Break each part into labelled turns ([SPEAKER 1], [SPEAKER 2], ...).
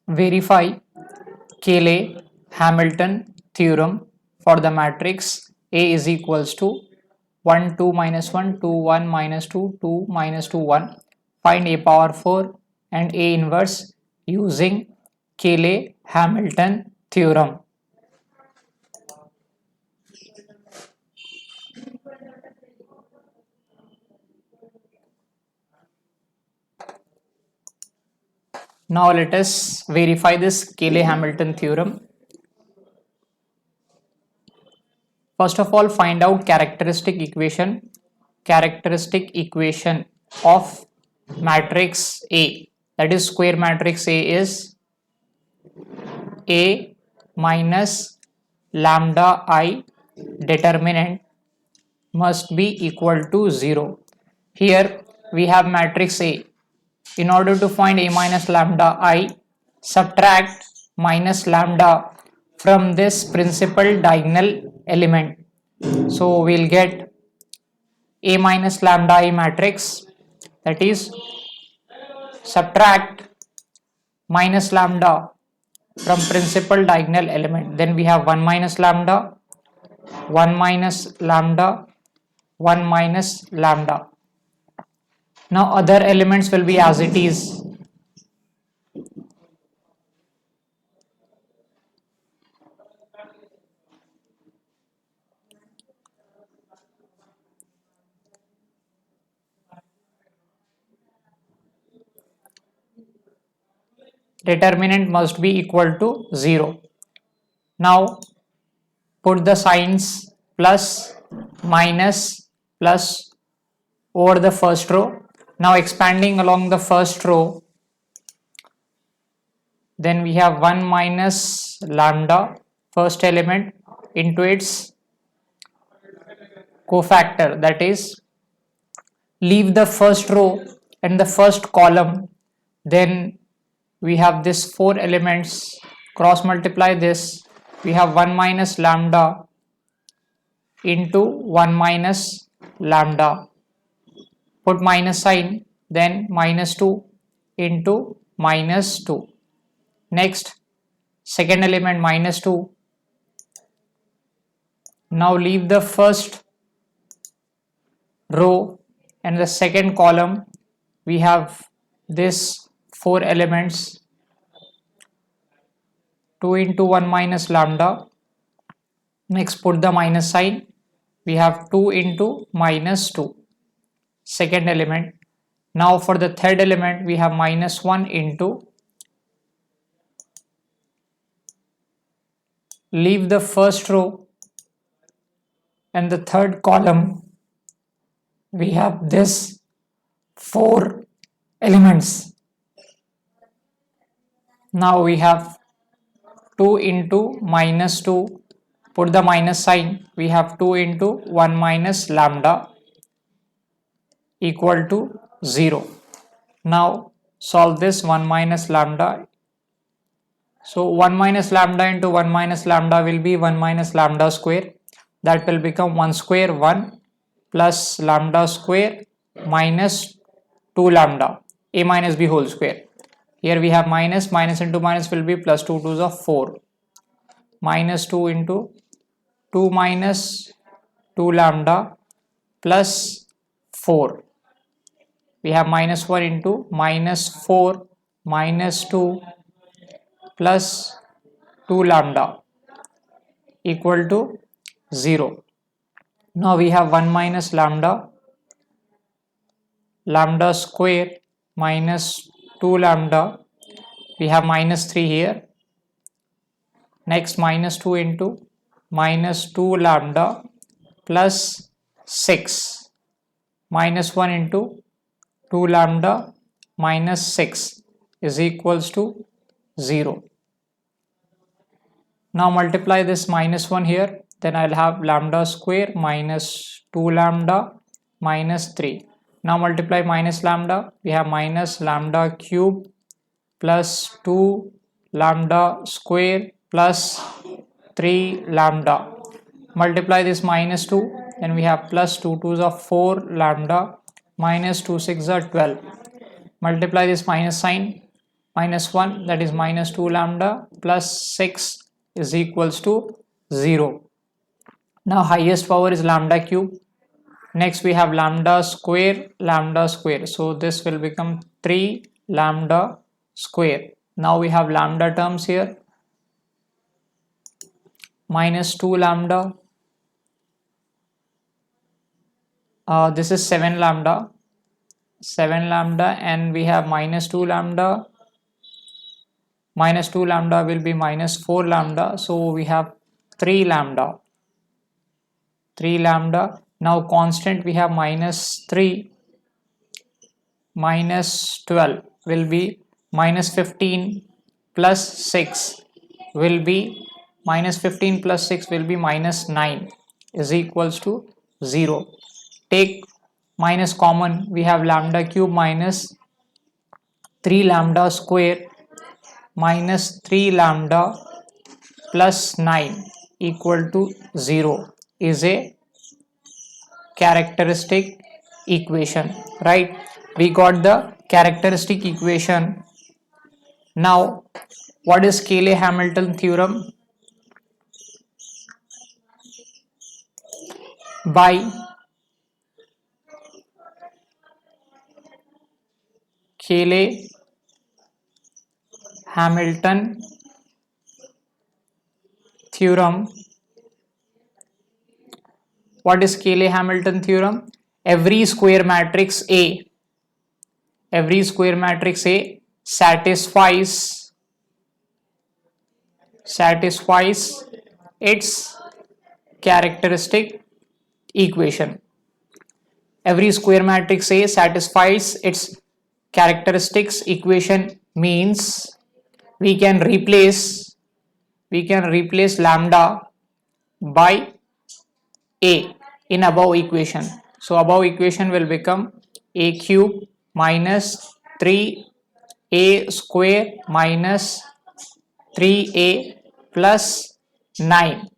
[SPEAKER 1] Verify Cayley-Hamilton theorem for the matrix A is equals to 1 2 minus 1 2 1 minus 2 2 minus 2 1. Find A power 4 and A inverse using Cayley-Hamilton theorem. Now let us verify this Cayley-Hamilton theorem. First of all, find out characteristic equation of matrix A. That is, square matrix A is A minus lambda I, determinant must be equal to 0. Here we have matrix A. In order to find A minus lambda I, subtract minus lambda from this principal diagonal element. So we'll get A minus lambda I matrix, that is, subtract minus lambda from principal diagonal element. Then we have 1 minus lambda, 1 minus lambda, 1 minus lambda. Now other elements will be as it is. Determinant must be equal to 0. Now put the signs plus, minus, plus over the first row. Now expanding along the first row, then we have 1 minus lambda, first element, into its cofactor, that is, leave the first row and the first column, then we have this 4 elements, cross multiply this, we have 1 minus lambda into 1 minus lambda, put minus sign, then minus 2 into minus 2. Next, second element minus 2. Now leave the first row and the second column, we have this 4 elements, 2 into 1 minus lambda. Next put the minus sign, we have 2 into minus 2, second element. Now for the third element we have minus 1 into, leave the first row and the third column, we have this 4 elements. Now we have 2 into minus 2, put the minus sign, we have 2 into 1 minus lambda equal to 0. Now solve this 1 minus lambda. So 1 minus lambda into 1 minus lambda will be 1 minus lambda square, that will become 1 square 1 plus lambda square minus 2 lambda, a minus b whole square. Here we have minus, minus into minus will be plus 2 2s of 4, minus 2 into 2 minus 2 lambda plus 4. We have minus 1 into minus 4 minus 2 plus 2 lambda equal to 0. Now we have 1 minus lambda, lambda square minus 2 lambda, we have minus 3 here. Next minus 2 into minus 2 lambda plus 6, minus 1 into 2 lambda minus 6 is equals to 0. Now multiply this minus 1 here, then I'll have lambda square minus 2 lambda minus 3. Now multiply minus lambda, we have minus lambda cube plus 2 lambda square plus 3 lambda. Multiply this minus 2, then we have plus 2 2s of 4 lambda minus 2 6 are 12. Multiply this minus sign, minus 1, that is minus 2 lambda, plus 6 is equals to 0. Now highest power is lambda cube. Next we have lambda square, lambda square. So this will become 3 lambda square. Now we have lambda terms here. Minus 2 lambda. This is 7 lambda. 7 lambda, and we have minus 2 lambda. Minus 2 lambda will be minus 4 lambda. So we have 3 lambda. 3 lambda. Now constant we have minus 3, minus 12 will be minus 15 plus 6 will be minus 15 plus 6 will be minus 9 is equals to 0. Take minus common, we have lambda cube minus 3 lambda square minus 3 lambda plus 9 equal to 0 is a characteristic equation, right? We got the characteristic equation. Now what is Cayley-Hamilton theorem? By Cayley-Hamilton theorem. What is Cayley-Hamilton theorem? Every square matrix A satisfies its characteristic equation. Every square matrix A satisfies its characteristics equation means we can replace lambda by A in above equation. So above equation will become A cube minus 3A square minus 3A plus 9.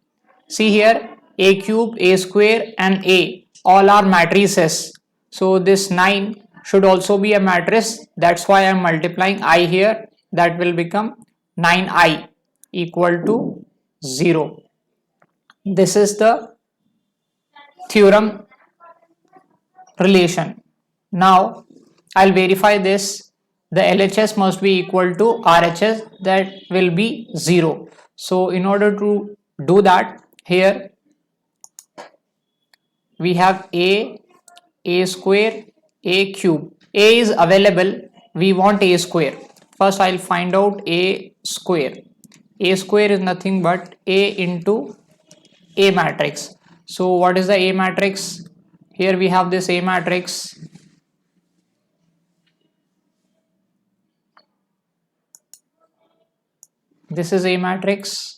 [SPEAKER 1] See here, A cube, A square and A all are matrices. So this 9 should also be a matrix. That's why I am multiplying I here. That will become 9I equal to 0. This is the theorem relation. Now I'll verify this. The LHS must be equal to RHS, that will be 0. So in order to do that, here we have A square, A cube. A is available, we want A square. First I'll find out A square. A square is nothing but A into A matrix. So what is the A matrix? Here we have this A matrix. This is A matrix.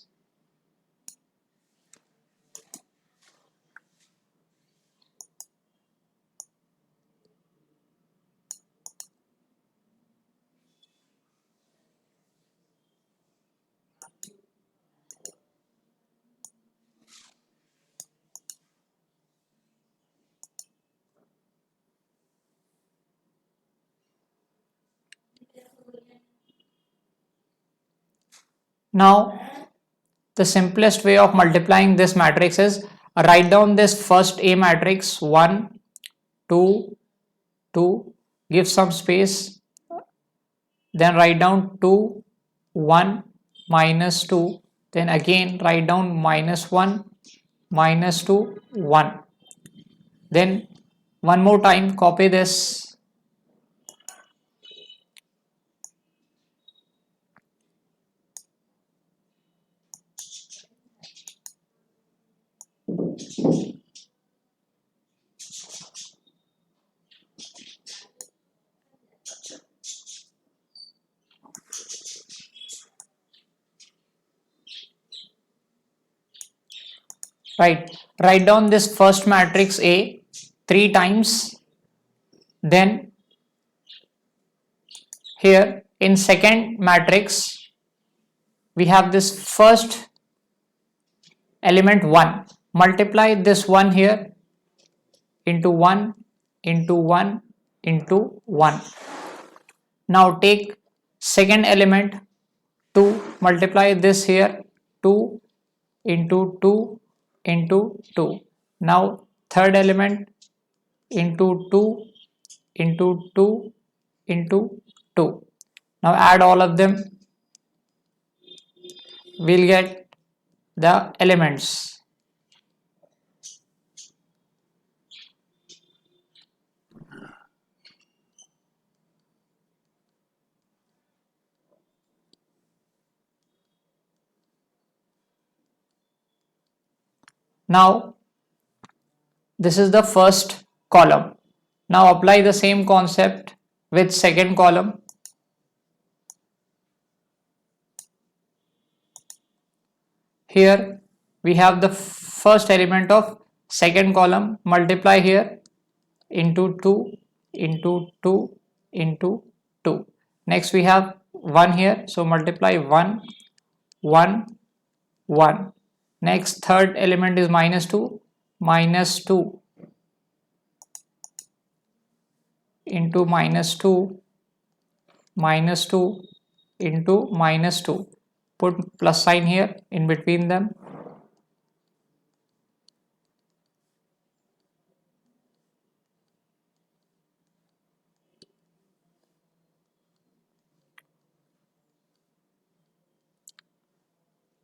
[SPEAKER 1] Now the simplest way of multiplying this matrix is write down this first A matrix 1, 2, 2, give some space, then write down 2, 1, minus 2, then again write down minus 1, minus 2, 1. Then one more time copy this. Right, write down this first matrix A 3 times, then here in second matrix we have this first element 1, multiply this 1 here into 1 into 1 into 1. Now take second element 2, multiply this here, 2 into 2 into 2. Now third element into 2 into 2 into 2. Now add all of them, we'll get the elements. Now this is the first column. Now apply the same concept with second column. Here we have the first element of second column, multiply here into 2 into 2 into 2. Next we have 1 here, so multiply 1 1 1. Next third element is minus 2 into minus 2 into minus 2. Put plus sign here in between them.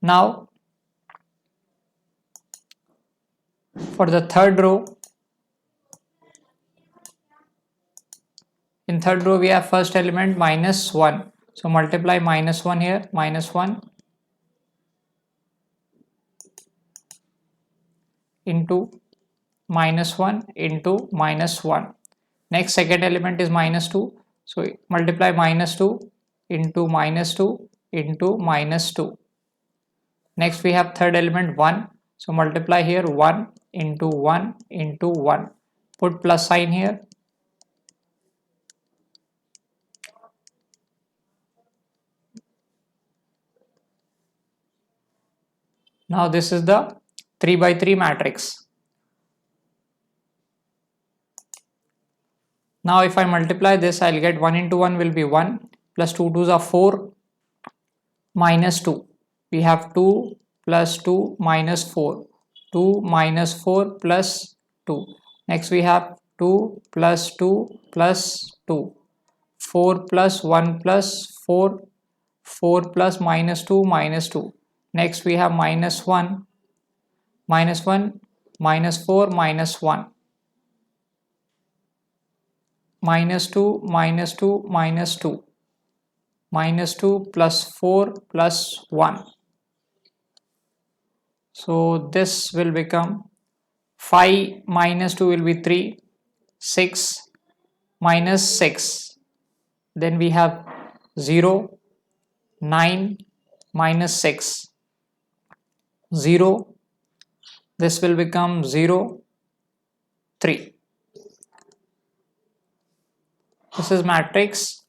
[SPEAKER 1] Now for the third row, in third row we have first element minus 1, so multiply minus 1 here, minus 1 into minus 1 into minus 1. Next second element is minus 2, so multiply minus 2 into minus 2 into minus 2. Next we have third element 1, so multiply here 1 into 1 into 1. Put plus sign here. Now this is the 3 by 3 matrix. Now if I multiply this, I'll get 1 into 1 will be 1, plus 2 2s are 4, minus 2. We have 2 plus 2 minus 4, 2 minus 4 plus 2. Next we have 2 plus 2 plus 2, 4 plus 1 plus 4, 4 plus minus 2 minus 2. Next we have minus 1, minus 1, minus 4, minus 1. Minus 2, minus 2, minus 2, minus 2 plus 4 plus 1. So this will become 5 minus 2 will be 3, 6 minus 6. Then we have 0, 9 minus 6, 0. This will become 0, 3. This is matrix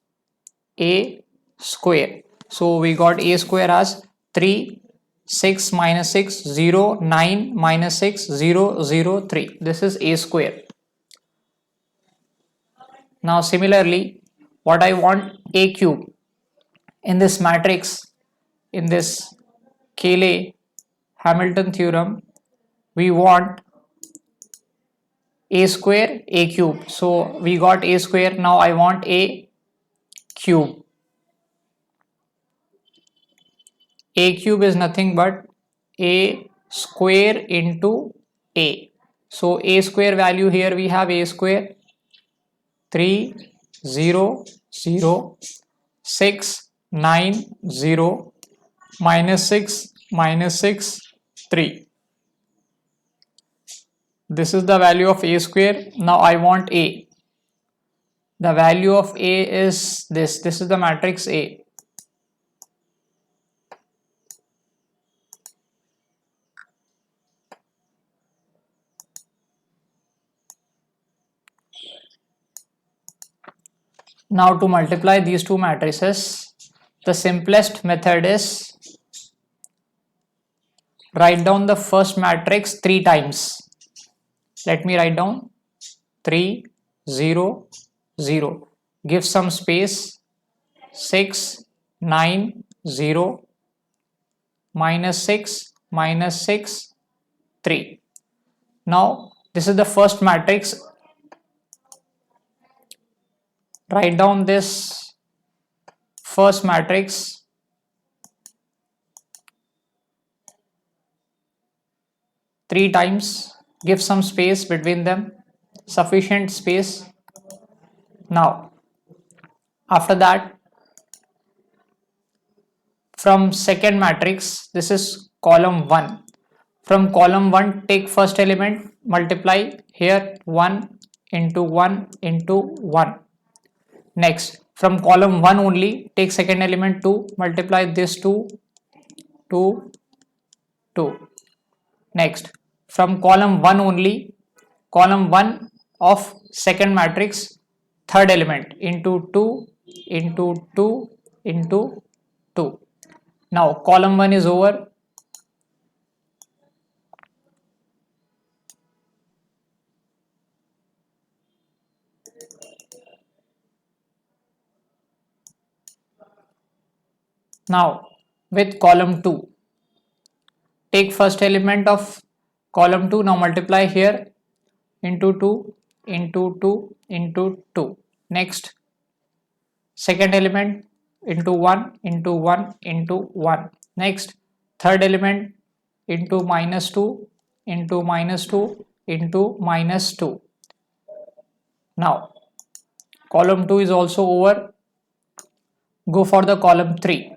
[SPEAKER 1] A square. So we got A square as 3, 6 minus 6, 0, 9 minus 6, 0, 0, 3. This is A square. Now similarly, what I want A cube in this matrix, in this Cayley-Hamilton theorem, we want A square, A cube. So we got A square, now I want A cube. A cube is nothing but A square into A. So A square value here we have A square 3, 0, 0, 6, 9, 0, minus 6, minus 6, 3. This is the value of A square. Now I want A. The value of A is this. This is the matrix A. Now to multiply these two matrices, the simplest method is write down the first matrix 3 times. Let me write down 3, 0, 0. Give some space. 6, 9, 0, minus 6, minus 6, 3. Now this is the first matrix. Write down this first matrix. Three times, give some space between them, sufficient space. Now after that, from second matrix, this is column 1. From column 1, take first element, multiply here 1 into 1 into 1. Next, from column 1 only, take second element 2, multiply this 2, 2, 2. Next, from column 1 only, column 1 of second matrix, third element into 2, into 2, into 2. Now column 1 is over. Now with column 2, take first element of column 2, now multiply here into 2, into 2, into 2. Next, second element into 1, into 1, into 1. Next, third element into minus 2, into minus 2, into minus 2. Now column 2 is also over. Go for the column 3.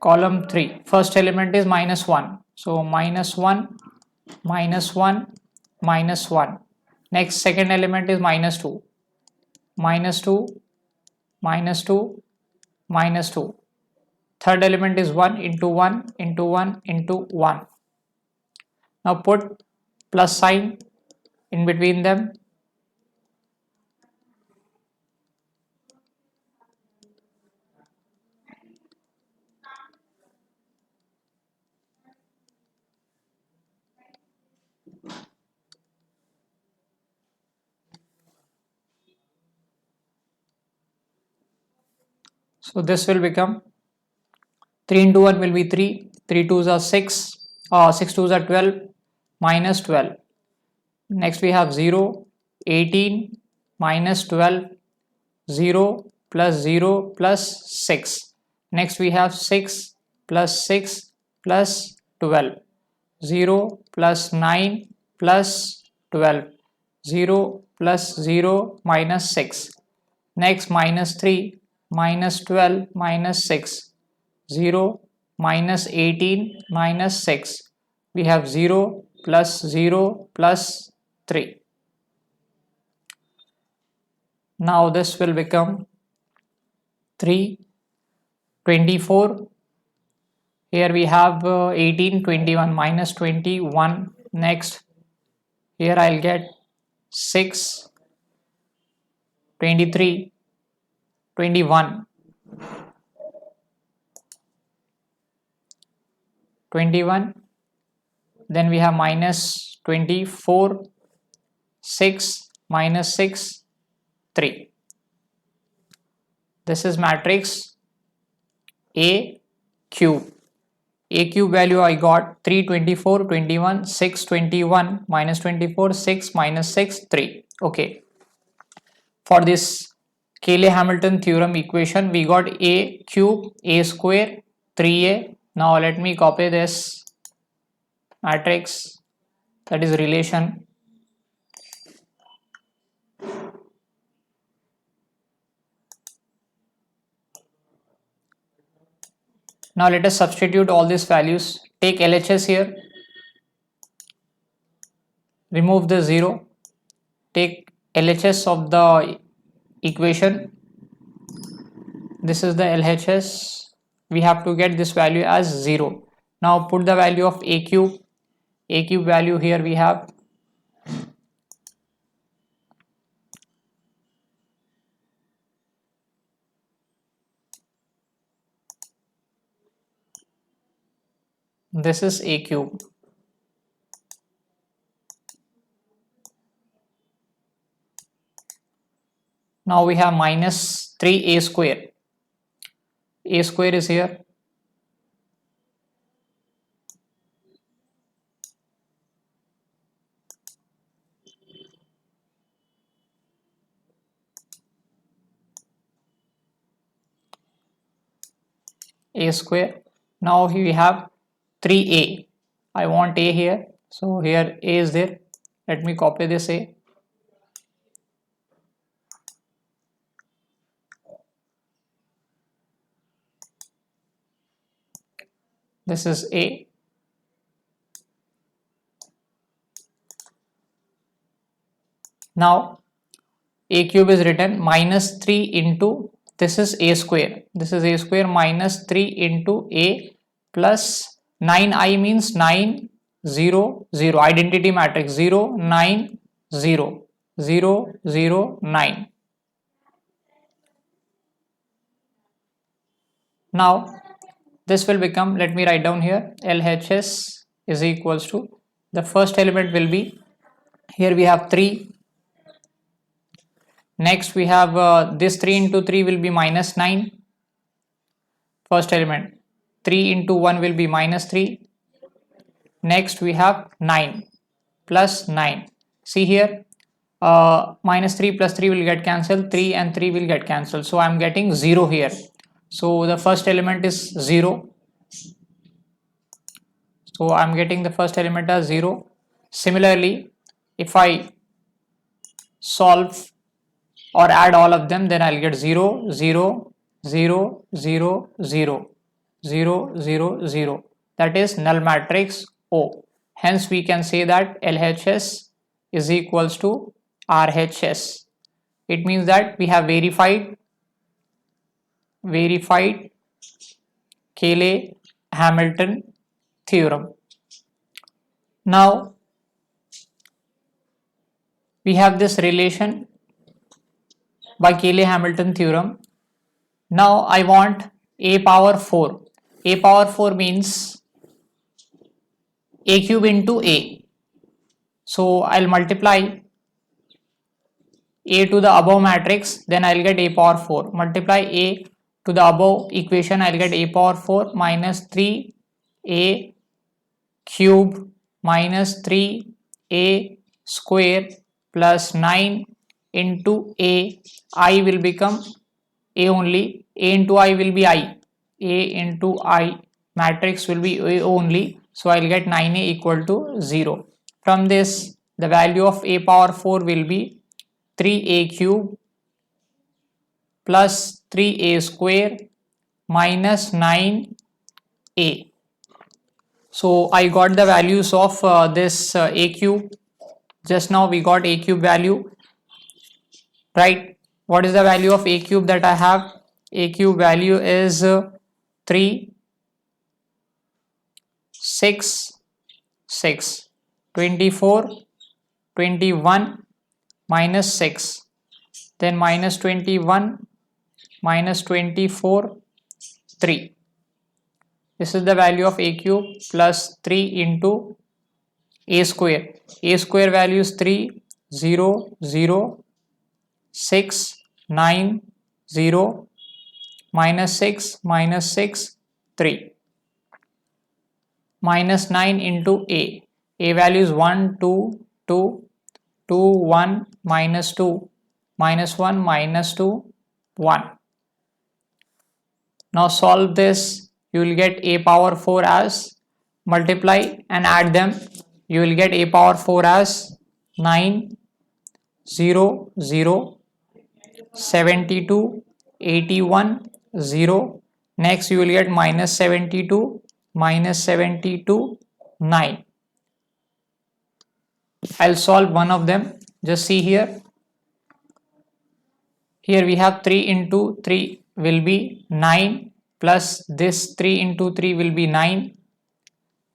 [SPEAKER 1] Column 3, first element is minus 1. So minus 1, minus 1, minus 1. Next, second element is minus 2. Minus 2, minus 2, minus 2. Third element is 1 into 1, into 1, into 1. Now put plus sign in between them. So this will become 3 into 1 will be 3, 3 2s are 6, 6 2s are 12, minus 12. Next we have 0, 18, minus 12, 0 plus 0 plus 6. Next we have 6 plus 6 plus 12, 0 plus 9 plus 12, 0 plus 0 minus 6. Next minus 3, minus 12, minus 6, 0, minus 18, minus 6. We have 0 plus 0 plus 3. Now this will become 3, 24. Here we have 18, 21, minus 21. Next, here I'll get 6, 23, 21. 21. Then we have minus 24, 6, minus 6, 3. This is matrix A cube. A cube value I got 3, 24, 21, 6, 21, minus 24, 6, minus 6, 3. Okay. For this Cayley-Hamilton theorem equation, we got A cube, A square, 3A. Now let me copy this matrix, that is relation. Now let us substitute all these values. Take LHS here, remove the 0, take LHS of the equation. This is the LHS. We have to get this value as 0. Now put the value of A cube. A cube value here we have this is A cube. Now we have minus 3a square. A square is here. A square. Now we have 3a. I want a here. So here a is there. Let me copy this a. This is a. Now a cube is written minus 3 into, this is a square. This is a square minus 3 into a plus 9i means 9 0 0, identity matrix 0 9 0 0 0 9. Now this will become, let me write down here, LHS is equals to, the first element will be, here we have 3. Next we have this 3 into 3 will be minus 9. First element. 3 into 1 will be minus 3. Next we have 9 plus 9. See here, minus 3 plus 3 will get cancelled. 3 and 3 will get cancelled. So I am getting 0 here. So the first element is 0. So I am getting the first element as 0. Similarly, if I solve or add all of them, then I'll get 0 0 0 0 0 0 0 0. That is null matrix O. Hence we can say that LHS is equals to RHS. It means that we have verified Cayley-Hamilton theorem. Now we have this relation by Cayley-Hamilton theorem. Now I want a power 4. A power 4 means a cube into a. So I'll multiply a to the above matrix, then I'll get a power 4. Multiply a to the above equation, I'll get a power 4 minus 3a cube minus 3a square plus 9 into a. I will become a only. A into I will be I. A into I matrix will be a only. So I'll get 9a equal to 0. From this, the value of a power 4 will be 3a cube plus 3a square minus 9a. So I got the values of this a cube. Just now we got a cube value, right? What is the value of a cube that I have? A cube value is 3 6 6 24 21 minus 6, then minus 21 minus 24 3. This is the value of a cube plus 3 into a square. A square value is 3 0 0 6 9 0 minus 6 3 minus 9 into a. A value is 1 2 2 2 1 minus 2 minus 1 minus 2 1. Now solve this. You will get a power 4 as, multiply and add them, you will get a power 4 as 9 0 0 72 81 0. Next you will get minus 72 9. I'll solve one of them. Just see here. Here we have 3 into 3 will be 9 plus this 3 into 3 will be 9.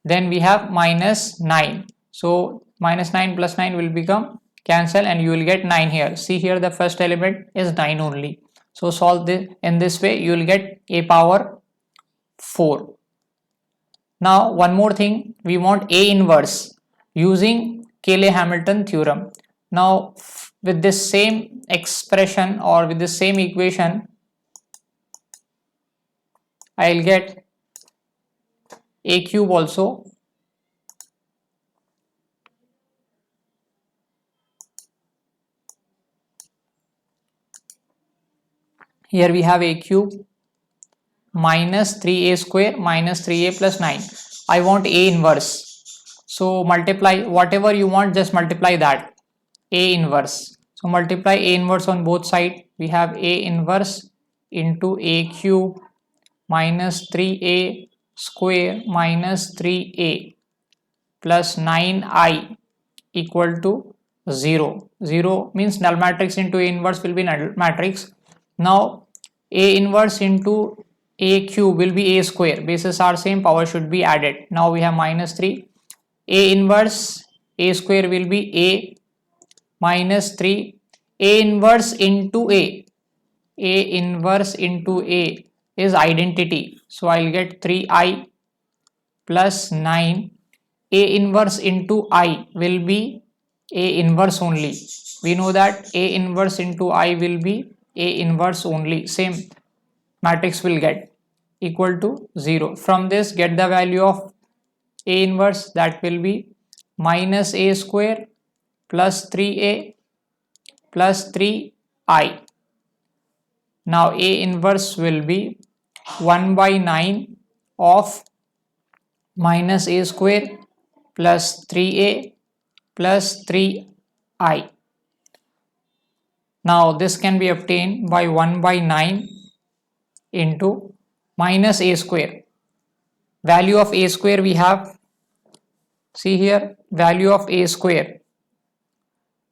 [SPEAKER 1] Then we have minus 9. So minus 9 plus 9 will become cancel and you will get 9 here. See here the first element is 9 only. So solve this in this way, you will get a power 4. Now one more thing, we want a inverse using Cayley-Hamilton theorem. Now with this same expression or with the same equation, I'll get a cube also. Here we have a cube minus 3a square minus 3a plus 9. I want a inverse. So multiply whatever you want, just multiply that. A inverse. So multiply a inverse on both sides. We have a inverse into a cube minus 3a square minus 3a plus 9i equal to 0. 0 means null matrix into A inverse will be null matrix. Now A inverse into A cube will be A square. Bases are same, power should be added. Now we have minus 3. A inverse A square will be A minus 3. A inverse into A. A inverse into A is identity. So I'll get 3i plus 9. A inverse into I will be A inverse only. We know that A inverse into I will be A inverse only. Same matrix will get equal to 0. From this, get the value of A inverse, that will be minus A square plus 3A plus 3I. Now A inverse will be 1 by 9 of minus A square plus 3a plus 3i. Now this can be obtained by 1 by 9 into minus a square. Value of a square we have, see here, value of a square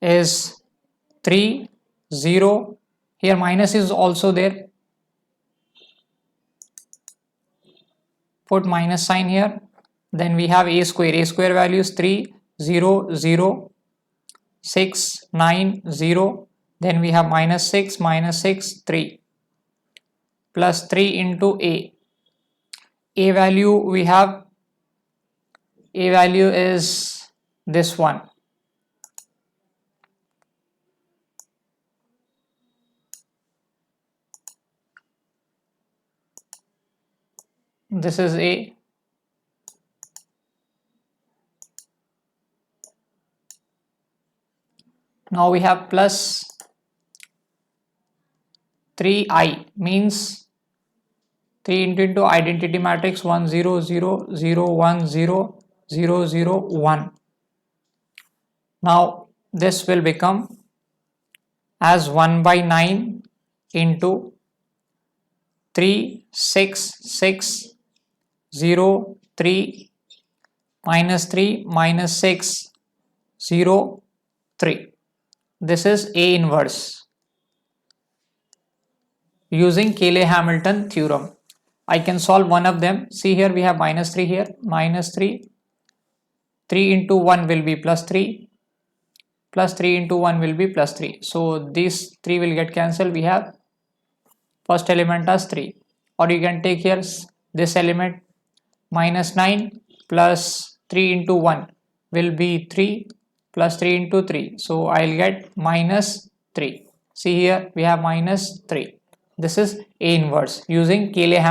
[SPEAKER 1] is 3, 0. Here minus is also there. Put minus sign here. Then we have a square. A square value is 3, 0, 0, 6, 9, 0. Then we have minus 6, 3. Plus 3 into A. A value we have, A value is this one. This is A. Now we have plus 3i means 3 into identity matrix 1 0 0 0 1 0 0 0 1. Now this will become as 1 by 9 into 3 6 6 0 3 minus 3 minus 6 0 3. This is A inverse using Cayley-Hamilton theorem. I can solve one of them. See here we have minus 3 here, minus 3. 3 into 1 will be plus 3. Plus 3 into 1 will be plus 3. So these 3 will get cancelled. We have first element as 3. Or you can take here this element minus 9 plus 3 into 1 will be 3 plus 3 into 3. So I'll get minus 3. See here we have minus 3. This is A inverse using Cayley-Hamilton.